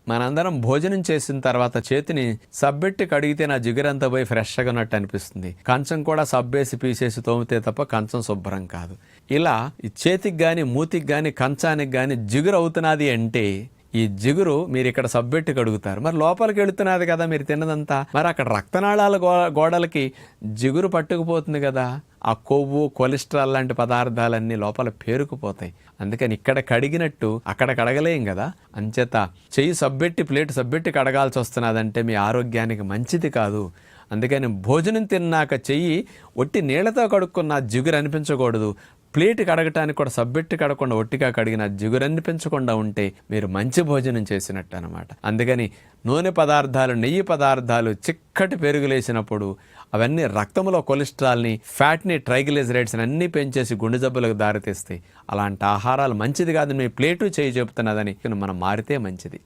మనందరం భోజనం చేసిన తర్వాత చేతిని సబ్బెట్టి కడిగితే నా జిగురంతా పోయి ఫ్రెష్గా ఉన్నట్టు అనిపిస్తుంది. కంచం కూడా సబ్బేసి పీసేసి తోమితే తప్ప కంచం శుభ్రం కాదు. ఇలా ఈ చేతికి కానీ మూతికి కానీ కంచానికి కానీ జిగురు అవుతున్నది అంటే ఈ జిగురు మీరు ఇక్కడ సబ్బెట్టి కడుగుతారు, మరి లోపలికి వెళుతున్నది కదా మీరు తిన్నదంతా, మరి అక్కడ రక్తనాళాల గోడలకి జిగురు పట్టుకుపోతుంది కదా. ఆ కొవ్వు కొలెస్ట్రాల్ లాంటి పదార్థాలన్నీ లోపల పేరుకుపోతాయి. అందుకని ఇక్కడ కడిగినట్టు అక్కడ కడగలేం కదా. అంచేత చెయ్యి సబ్బెట్టి ప్లేట్ సబ్బెట్టి కడగాల్సి వస్తున్నదంటే మీ ఆరోగ్యానికి మంచిది కాదు. అందుకని భోజనం తిన్నాక చెయ్యి ఒట్టి నీళ్లతో కడుక్కున్న జిగురు అనిపించకూడదు. ప్లేట్ కడగటానికి కూడా సబ్బెట్టి కడగకుండా ఒట్టిగా కడిగిన జిగురు అనిపించకుండా ఉంటే మీరు మంచి భోజనం చేసినట్టు అనమాట. అందుకని నూనె పదార్థాలు, నెయ్యి పదార్థాలు, చిక్కటి పెరుగులేసినప్పుడు అవన్నీ రక్తంలో కొలెస్ట్రాల్ని, ఫ్యాట్ని, ట్రైగ్లిజరైడ్స్ని అన్నీ పెంచేసి గుండె జబ్బులకు దారితీస్తాయి. అలాంటి ఆహారాలు మంచిది కాదు. మీ ప్లేటు చేయి చెబుతున్నదని మనం మారితే మంచిది.